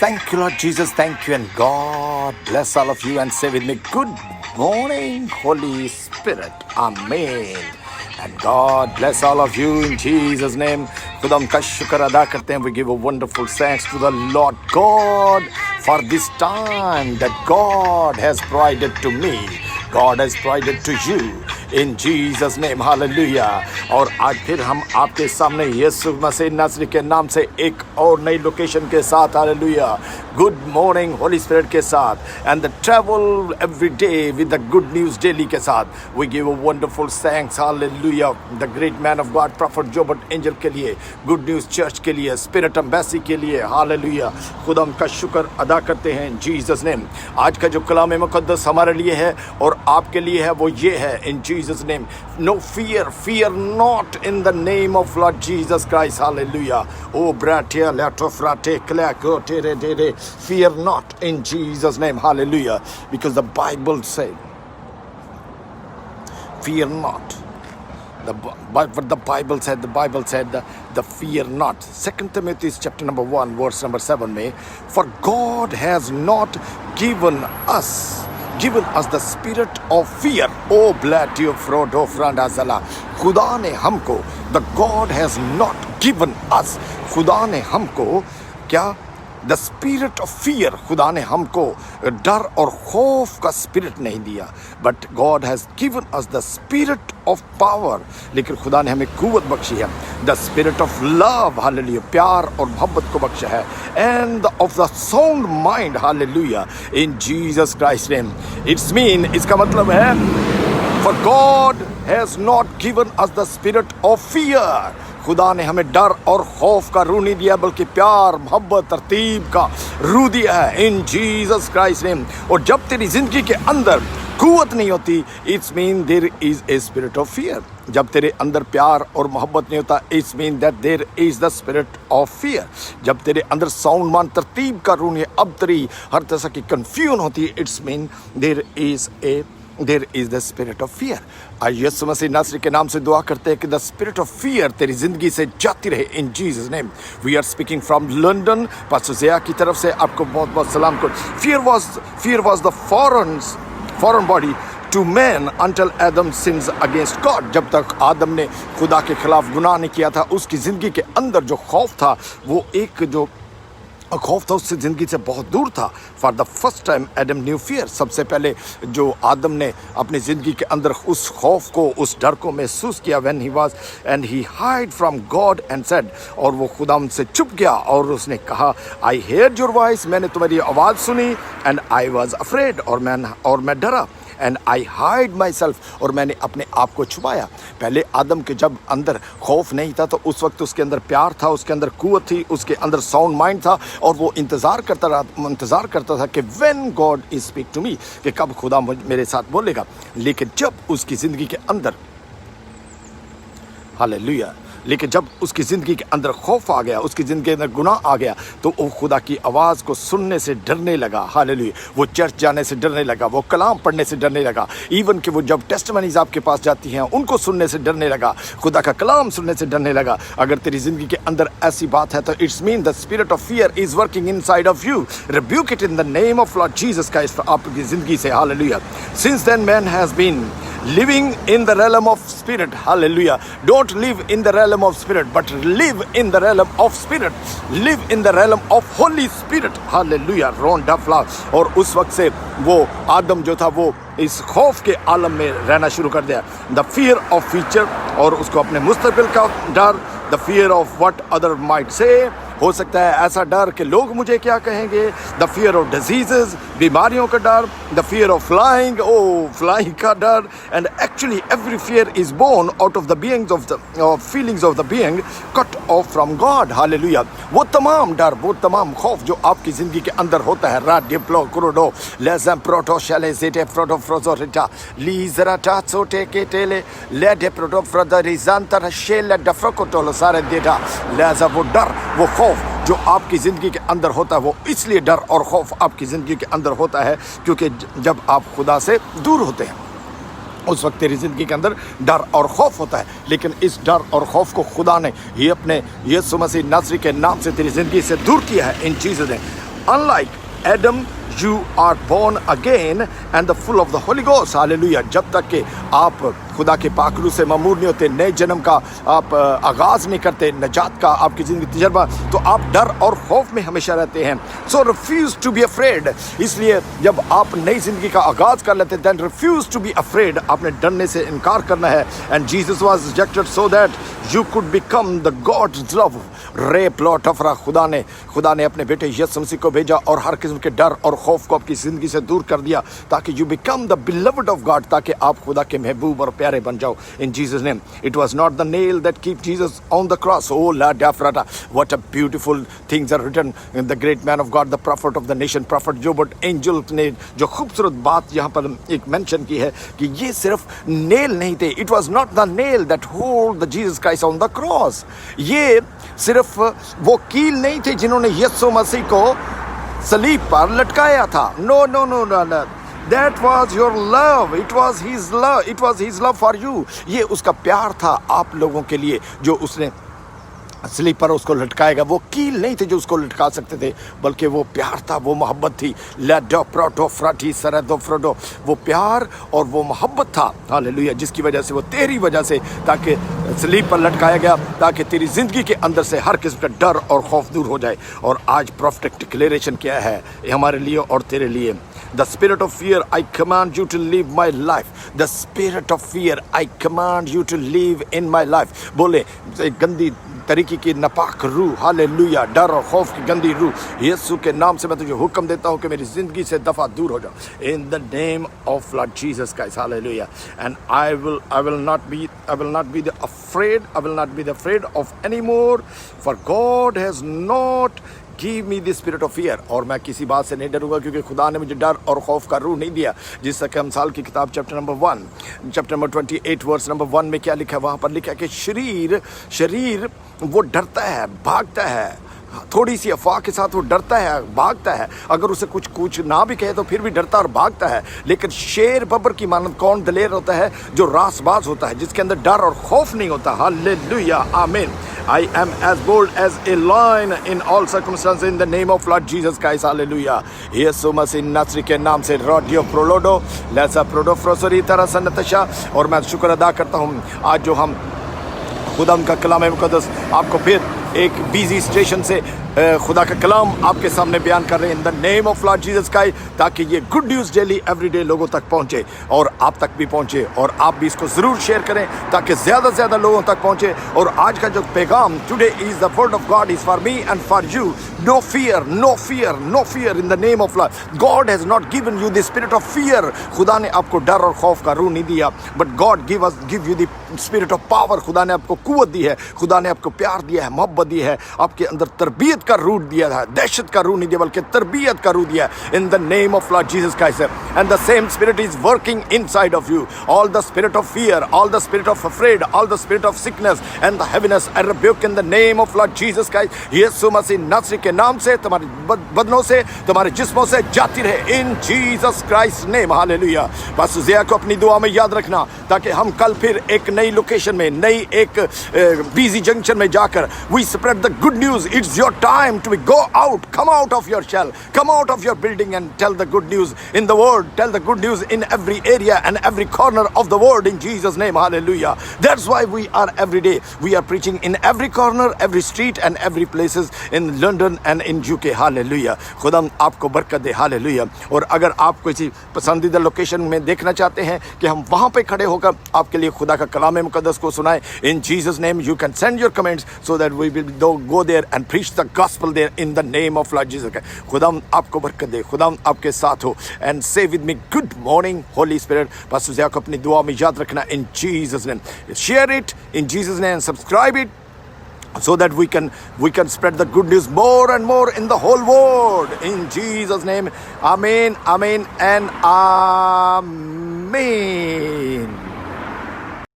Thank you, Lord Jesus. Thank you, and God bless all of you. And say with me, good morning, Holy Spirit. Amen. And God bless all of you in Jesus' name. खुदा हम का शुक्र अदा करते हैं. We give a wonderful thanks to the Lord God for this time that God has provided to me. God has provided to you. In Jesus name, hallelujah. और आज फिर हम आपके सामने यीशु मसीह नासरी के नाम से एक और नई लोकेशन के साथ, hallelujah, good morning Holy Spirit के साथ, and the travel every day with the good news daily के साथ. We give a wonderful thanks, hallelujah, the great man of God Prophet Jobert Angel के लिए, good news church के लिए, Spirit Embassy के लिए, hallelujah. खुदा का शुक्र अदा करते हैं Jesus name. आज का जो कलाम मुक़द्दस हमारे लिए है और आपके लिए है वो ये है, in Jesus name. No fear, fear not in the name of Lord Jesus Christ, hallelujah. Oh bratia lato frate klako tere tere, fear not in Jesus name, hallelujah, because the Bible said fear not. But the Bible said, the fear not. 2 Timothy chapter number 1 verse number 7 में, for God has not given us the spirit of fear. Oh, bless you, Frodo Frandazala. खुदा ने हमको, the God has not given us, खुदा ने हमको क्या, the spirit of fear, खुदा ने हमको डर और खौफ का spirit नहीं दिया, but God has given us the spirit of power. लेकिन खुदा ने हमें कुव्वत बख्शी है, the spirit of love, hallelujah, प्यार और मोहब्बत को बख्शा है, and of the sound mind, hallelujah, in Jesus Christ's name. It's mean, इसका मतलब है, for God has not given us the spirit of fear. खुदा ने हमें डर और खौफ का रूह नहीं दिया, बल्कि प्यार, मोहब्बत, तरतीब का रूह दिया है, इन जीसस क्राइस्ट नेम. और जब तेरी जिंदगी के अंदर कुव्वत नहीं होती, it's mean there is a spirit of fear. जब तेरे अंदर प्यार और मोहब्बत नहीं होता, it's mean that there is the spirit of fear. जब तेरे अंदर साउंड मान तरतीब का रूह नहीं, अब तेरी हर तरह की कंफ्यूजन होती, it's mean there is the spirit of fear. आज यीशु मसीह नासरी के नाम से दुआ करते हैं कि द स्पिरिट ऑफ फियर तेरी जिंदगी से जाती रहे, in Jesus name. We are speaking from London. Pastor Zia की तरफ से आपको बहुत बहुत सलाम. Fear was the foreign body to man until Adam sins against God. जब तक आदम ने खुदा के खिलाफ गुनाह नहीं किया था, उसकी जिंदगी के अंदर जो खौफ था, वो एक जो खौफ था उससे ज़िंदगी से बहुत दूर था. For the first time Adam new fear. सबसे पहले जो आदम ने अपनी ज़िंदगी के अंदर उस खौफ को, उस डर को महसूस किया, when he was and he hide from God and said, और वो खुदा से छुप गया और उसने कहा, आई हेard योर वॉइस, मैंने तुम्हारी आवाज़ सुनी, एंड आई वाज अफ्रेड, और मैं डरा, and I hide my self, और मैंने अपने आप को छुपाया. पहले आदम के जब अंदर खौफ नहीं था, तो उस वक्त उसके अंदर प्यार था, उसके अंदर कुव्वत थी, उसके अंदर साउंड माइंड था, और वो इंतज़ार करता था कि when God is speak to me, कि कब खुदा मेरे साथ बोलेगा. लेकिन जब उसकी ज़िंदगी के अंदर, हालेलुया, लेकिन जब उसकी ज़िंदगी के अंदर खौफ आ गया, उसकी ज़िंदगी के अंदर गुनाह आ गया, तो वो खुदा की आवाज़ को सुनने से डरने लगा. हालेलुया. वो चर्च जाने से डरने लगा, वो कलाम पढ़ने से डरने लगा, इवन कि वो जब टेस्टिमनीज आपके पास जाती हैं उनको सुनने से डरने लगा, खुदा का कलाम सुनने से डरने लगा. अगर तेरी ज़िंदगी के अंदर ऐसी बात है, तो it's mean the spirit of fear is working inside of you. Rebuke it in the name of Lord Jesus Christ आपकी ज़िंदगी से. Hallelujah. Since then man has been living in the realm of spirit, hallelujah. Don't live in the realm of spirit, but live in the realm of spirit. Live in the realm of Holy Spirit, hallelujah. Ronda fla. और उस वक्त से वो आदम जो था, वो इस खौफ के आलम में रहना शुरू कर दिया. The fear of future, और उसको अपने मुस्तकबिल का डर, the fear of what other might say, हो सकता है ऐसा डर कि लोग मुझे क्या कहेंगे, द फियर ऑफ डिजीजेस, बीमारियों का डर, the fear of flying, flying का डर. And actually every fear is born out of the beings of the feelings of the being cut off from God. Hallelujah. वो तमाम डर, वो तमाम खौफ जो आपकी जिंदगी के अंदर होता है, रा Diplo क्रोडो lezim proto Shelley ज़ेटे proto फ्रोजोरिटा लीज़राटा सोटे के टेले लेडे प्रोटो फ्रोदरिज़ांतर शेले डफ्रोकोटोलो सारे डेटा लेज़ा. वो डर, वो खौफ जो आपकी ज़िंदगी के अंदर होता है, वो इसलिए डर और खौफ आपकी ज़िंदगी के अंदर होता है क्योंकि जब आप खुदा से दूर होते हैं उस वक्त तेरी ज़िंदगी के अंदर डर और खौफ होता है. लेकिन इस डर और खौफ को खुदा ने ही अपने यीशु मसीह नासरी के नाम से तेरी ज़िंदगी से दूर किया है इन चीज़ों ने. Unlike Adam you are born again and the full of the Holy Ghost. Hallelujah. जब तक कि आप खुदा के पाखरू से ममूर नहीं होते, नए जन्म का आप आगाज़ नहीं करते, नजात का आपकी ज़िंदगी तजर्बा, तो आप डर और खौफ में हमेशा रहते हैं. So refuse to be afraid. इसलिए जब आप नई ज़िंदगी का आगाज़ कर लेते हैं, then refuse to be afraid. आपने डरने से इनकार करना है. And Jesus was rejected so that you could become the God's love. रे प्लॉट अफरा. खुदा ने अपने बेटे यीशु मसीह को भेजा और हर किस्म के डर और खौफ को आपकी ज़िंदगी से दूर कर दिया ताकि you become the beloved of God, ताकि आप खुदा के महबूब और प्यारे बन जाओ in Jesus name. It was not the nail that keep Jesus on the cross. ओ ला डाफ्राटा, what a beautiful things are written in the great man of God, the prophet of the nation, prophet जो but angel ने जो खूबसूरत बात यहाँ पर एक मेंशन की है कि ये सिर्फ नेल नहीं थे. It was not the nail that hold the Jesus Christ on the cross. ये सिर्फ वो कील नहीं थे जिन्होंने यीशु मसीह को सलीब पर लटकाया था. No no no no no, that was your love. It was his love. It was his love for you. ये उसका प्यार था आप लोगों के लिए जो उसने सलीब पर उसको लटकाएगा. वो कील नहीं थे जो उसको लटका सकते थे, बल्कि वो प्यार था, वो मोहब्बत थी. लेडो प्रोटो फ्राटी सरदो फ्रोडो, वो प्यार और वो मोहब्बत था. हालेलुया. जिसकी वजह से वो तेरी वजह से ताकि सलीब पर लटकाया गया ताकि तेरी ज़िंदगी के अंदर से हर किस्म का डर और खौफ दूर हो जाए. और आज प्रॉफिटिक डिक्लेरेशन क्या है हमारे लिए और तेरे लिए? The spirit of fear, I command you to leave my life. The spirit of fear, I command you to live in my life. बोले एक गंदी तरीके की नापाक रूह, हालेलुया, डर और खौफ की गंदी रूह, यीशु के नाम से मैं तुझे हुक्म देता हूँ कि मेरी ज़िंदगी से दफ़ा दूर हो जाओ. In the name of Lord Jesus Christ, hallelujah. And I will not be afraid. I will not be afraid of anymore. For God has not give me the spirit of fear. और मैं किसी बात से नहीं डरूंगा क्योंकि खुदा ने मुझे डर और खौफ का रूह नहीं दिया. जिस तक हम साल की किताब चैप्टर नंबर 28 वर्स नंबर 1 में क्या लिखा है? वहाँ पर लिखा है कि शरीर वो डरता है, भागता है, थोड़ी सी अफवाह के साथ वो डरता है, भागता है. अगर उसे कुछ ना भी कहे तो फिर भी डरता और भागता है. लेकिन शेर बब्बर की मानद कौन दलेर होता है? जो रासबाज होता है, जिसके अंदर डर और खौफ नहीं होता. हालेलुया, आमीन. I am as bold as a lion in all circumstances in the name of Lord Jesus Christ. Hallelujah. यीशु मसीह नासरी के नाम से रोडियो प्रोलोडो लेसा प्रोडो फ्रोसरी तरह सन्नतशा. और मैं शुक्र अदा करता हूँ आज जो हम खुदा का कलाम मुक़द्दस आपको फिर एक बिजी स्टेशन से खुदा का कलाम आपके सामने बयान कर रहे हैं इन the name of Lord Jesus Christ, ताकि ये गुड न्यूज़ डेली एवरीडे लोगों तक पहुंचे और आप तक भी पहुंचे. और आप भी इसको ज़रूर शेयर करें ताकि ज़्यादा से ज़्यादा लोगों तक पहुंचे. और आज का जो पैगाम today is the word of God is for me and for you. No fear, no fear, no fear in the name of Lord. God has not given you the spirit of fear. खुदा ने आपको डर और खौफ का रूह नहीं दिया, but God give you the spirit of power. खुदा ने आपको कुव्वत दी है, खुदा ने आपको प्यार दिया है, मोहब्बत दी है, आपके अंदर तरबियत का रूह दिया है. दहशत का रूह नहीं दिया बल्कि तरबियत का रूह दिया है in the name of Lord Jesus Christ. And the same spirit is working inside of you. All the spirit of fear, all the spirit of afraid, all the spirit of sickness and the heaviness I rebuke in the name of Lord Jesus Christ. यीशु मसीह नासरी के नाम से तुम्हारे बदनों से, तुम्हारे जिस्मों से जाती रहे in Jesus Christ name. Hallelujah. बस ज़िया को अपनी दुआ में याद रखना ताकि हम कल फिर एक नई लोकेशन में, नई एक बिजी जंक्शन में जाकर we spread the good news. It's your time to go out, come out of your shell, come out of your building and tell the good news in the world. Tell the good news in every area and every corner of the world in Jesus name. Hallelujah. That's why we are every day we are preaching in every corner, every street and every places in London and in UK. Hallelujah. खुदा आपको बरकत दे. Hallelujah. और अगर आप किसी पसंदीदा location में देखना चाहते हैं कि हम वहाँ पे खड़े होकर आपके लिए खुदा का कलाम मुक़द्दस को सुनाएं, in Jesus name you can send your comments so that we will go there and preach the gospel there in the name of Lord Jesus Christ. खुदाम आपको बरकत दे, खुदाम आपके साथ हो. And say with me, good morning Holy Spirit. Pastor Zia को अपनी दुआ में याद रखना in Jesus name. Share it in Jesus name and subscribe it, so that we can spread the good news more and more in the whole world, in Jesus name. Amen, amen, and amen.